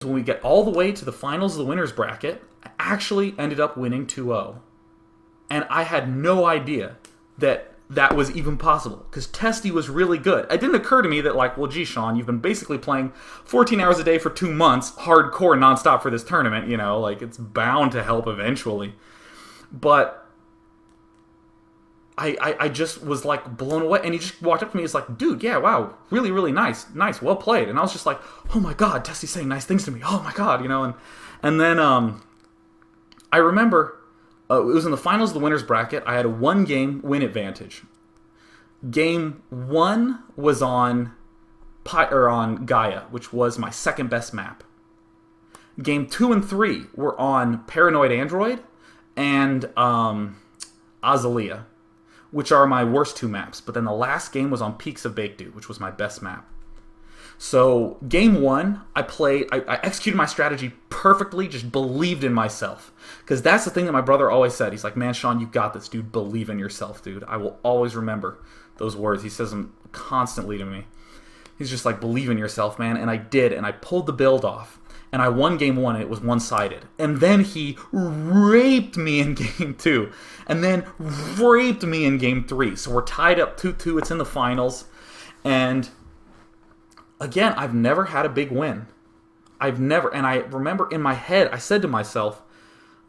when we get all the way to the finals of the winner's bracket, I actually ended up winning 2-0. And I had no idea that that was even possible, because Testy was really good. It didn't occur to me that, like, well, gee, Sean, you've been basically playing 14 hours a day for 2 months, hardcore, nonstop for this tournament, you know, like, it's bound to help eventually. But I just was, like, blown away, and he just walked up to me, he's like, dude, yeah, wow, really, really nice, well played. And I was just like, oh my god, Testy's saying nice things to me, oh my god, you know, and then, I remember, it was in the finals of the winner's bracket. I had a 1-game win advantage. Game 1 was on Gaia, which was my second best map. Game 2 and 3 were on Paranoid Android and Azalea, which are my worst 2 maps. But then the last game was on Peaks of Baekdu, which was my best map. So game 1, I executed my strategy perfectly, just believed in myself. Because that's the thing that my brother always said. He's like, man, Sean, you got this, dude. Believe in yourself, dude. I will always remember those words. He says them constantly to me. He's just like, believe in yourself, man. And I did, and I pulled the build off. And I won game 1, and it was one-sided. And then he raped me in game 2. And then raped me in game 3. So we're tied up 2-2. It's in the finals. And again, I've never had a big win. And I remember in my head, I said to myself,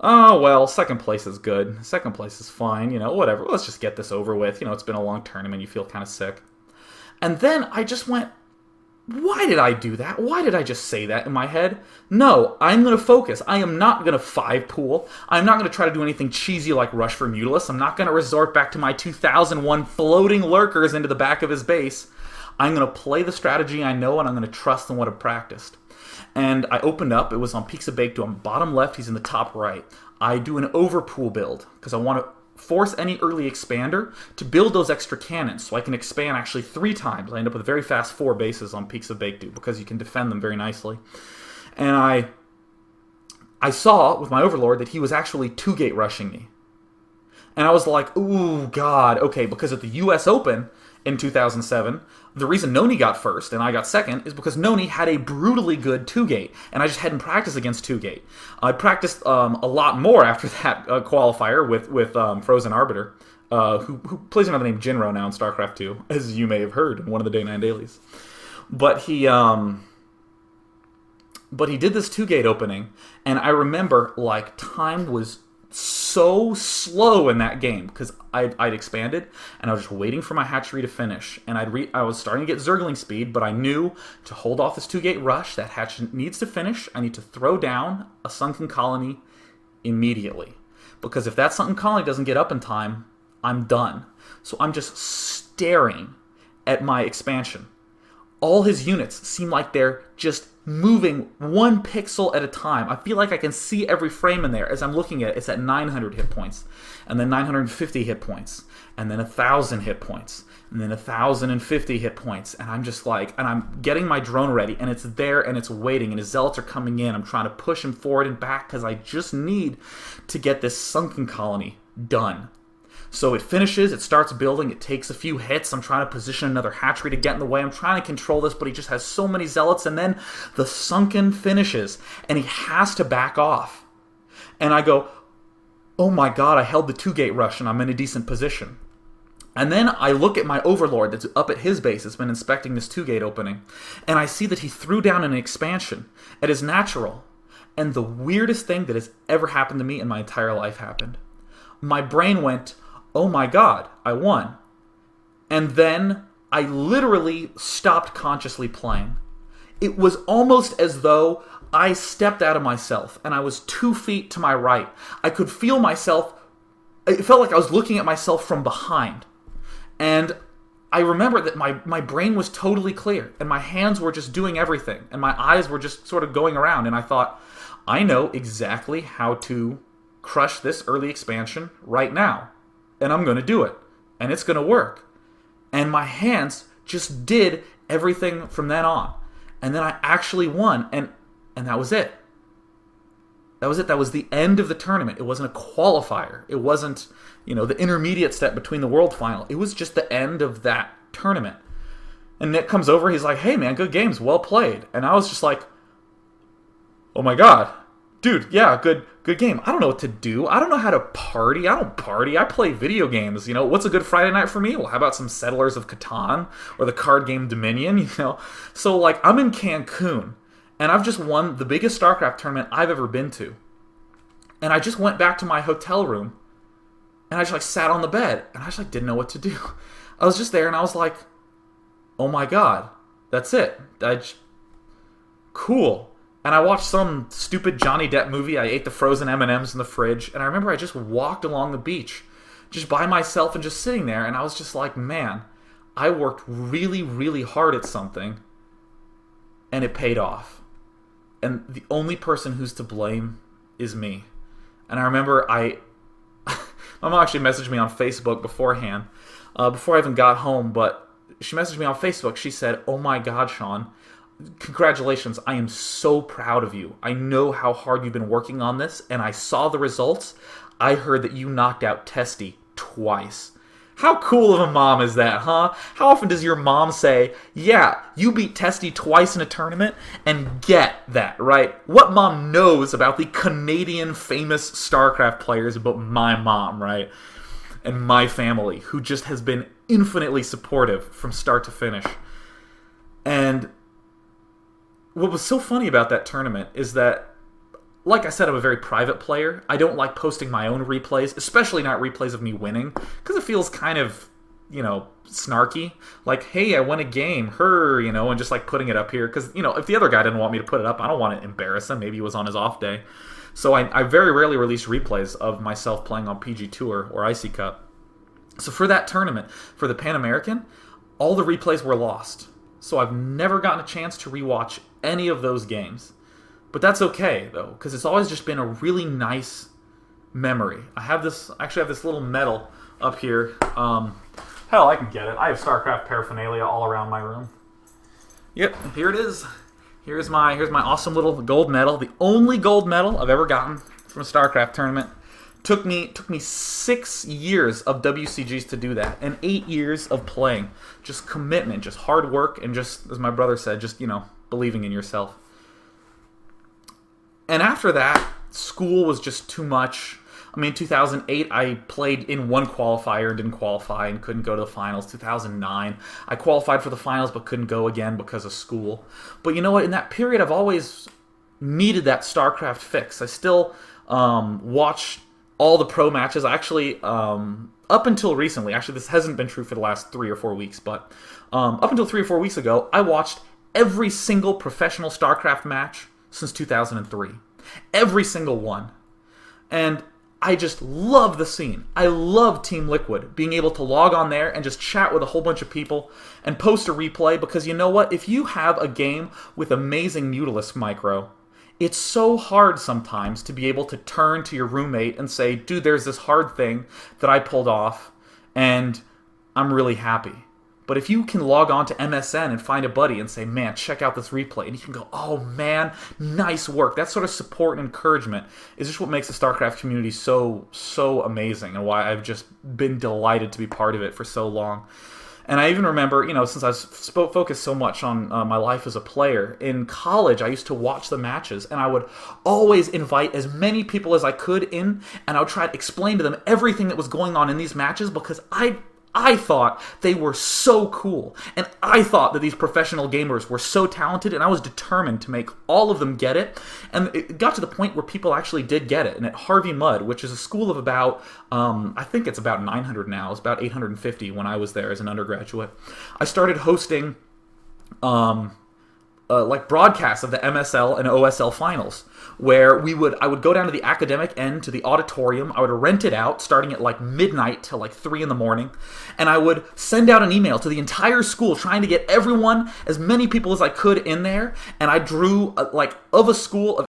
oh, well, second place is good. Second place is fine, you know, whatever. Let's just get this over with. You know, it's been a long tournament. You feel kind of sick. And then I just went, why did I do that? Why did I just say that in my head? No, I'm going to focus. I am not going to 5-pool. I'm not going to try to do anything cheesy like Rush for Mutalisk. I'm not going to resort back to my 2001 floating lurkers into the back of his base. I'm going to play the strategy I know, and I'm going to trust in what I've practiced. And I opened up. It was on Peaks of Baekdu. On bottom left, he's in the top right. I do an overpool build, because I want to force any early expander to build those extra cannons, so I can expand actually 3 times. I end up with very fast 4 bases on Peaks of Baekdu, because you can defend them very nicely. And I saw, with my Overlord, that he was actually 2-gate rushing me. And I was like, ooh, God, okay, because at the US Open in 2007, the reason Noni got first and I got second is because Noni had a brutally good 2-gate, and I just hadn't practiced against 2-gate. I practiced a lot more after that qualifier with Frozen Arbiter, who plays under the name Jinro now in Starcraft II, as you may have heard in one of the Day9 Dailies. But he did this 2-gate opening, and I remember, like, time was so slow in that game, because I'd expanded, and I was just waiting for my hatchery to finish, and I was starting to get Zergling speed, but I knew to hold off this 2-gate rush, that hatch needs to finish. I need to throw down a Sunken Colony immediately, because if that Sunken Colony doesn't get up in time, I'm done. So I'm just staring at my expansion. All his units seem like they're just moving 1 pixel at a time. I feel like I can see every frame in there. As I'm looking at it, it's at 900 hit points, and then 950 hit points, and then 1,000 hit points, and then 1,050 hit points. And I'm just like, and I'm getting my drone ready, and it's there, and it's waiting, and his zealots are coming in. I'm trying to push him forward and back, because I just need to get this Sunken Colony done. So it finishes, it starts building, it takes a few hits. I'm trying to position another hatchery to get in the way. I'm trying to control this, but he just has so many zealots. And then the Sunken finishes, and he has to back off. And I go, oh my god, I held the 2-gate rush, and I'm in a decent position. And then I look at my Overlord that's up at his base, that's been inspecting this 2-gate opening, and I see that he threw down an expansion at his natural. And the weirdest thing that has ever happened to me in my entire life happened. My brain went, oh my god, I won. And then I literally stopped consciously playing. It was almost as though I stepped out of myself and I was 2 feet to my right. I could feel myself, it felt like I was looking at myself from behind. And I remember that my brain was totally clear, and my hands were just doing everything, and my eyes were just sort of going around, and I thought, I know exactly how to crush this early expansion right now. And I'm going to do it. And it's going to work. And my hands just did everything from then on. And then I actually won. And that was it. That was it. That was the end of the tournament. It wasn't a qualifier. It wasn't, the intermediate step between the world final. It was just the end of that tournament. And Nick comes over. He's like, hey, man, good games. Well played. And I was just like, Oh my god. Dude, yeah, good game. I don't know what to do. I don't know how to party. I don't party. I play video games. What's a good Friday night for me? Well, how about some Settlers of Catan or the card game Dominion? So, like, I'm in Cancun, and I've just won the biggest StarCraft tournament I've ever been to. And I just went back to my hotel room, and I just, like, sat on the bed, and I just, like, didn't know what to do. I was just there, and I was like, oh my god, that's it. Cool. And I watched some stupid Johnny Depp movie. I ate the frozen M&Ms in the fridge. And I remember I just walked along the beach, just by myself and just sitting there. And I was just like, man, I worked really, really hard at something. And it paid off. And the only person who's to blame is me. And I remember my mom actually messaged me on Facebook beforehand, before I even got home. But she messaged me on Facebook. She said, oh my God, Sean, congratulations, I am so proud of you. I know how hard you've been working on this, and I saw the results. I heard that you knocked out Testy twice. How cool of a mom is that, huh? How often does your mom say, yeah, you beat Testy twice in a tournament, and get that, right? What mom knows about the Canadian famous StarCraft players but my mom, right? And my family, who just has been infinitely supportive from start to finish. And what was so funny about that tournament is that, like I said, I'm a very private player. I don't like posting my own replays, especially not replays of me winning, because it feels kind of, snarky. Like, hey, I won a game, and just like putting it up here. Because, if the other guy didn't want me to put it up, I don't want to embarrass him. Maybe he was on his off day. So I very rarely release replays of myself playing on PG Tour or ICCUP. So for that tournament, for the Pan American, all the replays were lost. So I've never gotten a chance to rewatch any of those games. But that's okay, though, because it's always just been a really nice memory. I have this little medal up here. Hell, I can get it. I have StarCraft paraphernalia all around my room. Yep, here it is. Here's my awesome little gold medal. The only gold medal I've ever gotten from a StarCraft tournament. Took me 6 years of WCGs to do that, and 8 years of playing. Just commitment, just hard work, and just, as my brother said, just, believing in yourself. And after that, school was just too much. I mean, 2008, I played in one qualifier and didn't qualify and couldn't go to the finals. 2009, I qualified for the finals but couldn't go again because of school. But you know what? In that period, I've always needed that StarCraft fix. I still watch all the pro matches. Actually, up until recently, actually this hasn't been true for the last 3 or 4 weeks, but up until 3 or 4 weeks ago, I watched every single professional StarCraft match since 2003. Every single one. And I just love the scene. I love Team Liquid, being able to log on there and just chat with a whole bunch of people and post a replay, because you know what? If you have a game with amazing Mutalisk micro, it's so hard sometimes to be able to turn to your roommate and say, dude, there's this hard thing that I pulled off, and I'm really happy. But if you can log on to MSN and find a buddy and say, man, check out this replay, and you can go, oh man, nice work. That sort of support and encouragement is just what makes the StarCraft community so, so amazing, and why I've just been delighted to be part of it for so long. And I even remember, since I focused so much on my life as a player, in college I used to watch the matches, and I would always invite as many people as I could in, and I would try to explain to them everything that was going on in these matches, because I thought they were so cool, and I thought that these professional gamers were so talented, and I was determined to make all of them get it. And it got to the point where people actually did get it. And at Harvey Mudd, which is a school of about, I think it's about 900 now, it's about 850 when I was there as an undergraduate, I started hosting like broadcasts of the MSL and OSL finals, where I would go down to the academic end, to the auditorium. I would rent it out starting at like midnight till like 3 in the morning, and I would send out an email to the entire school trying to get everyone, as many people as I could in there. And I drew of a school of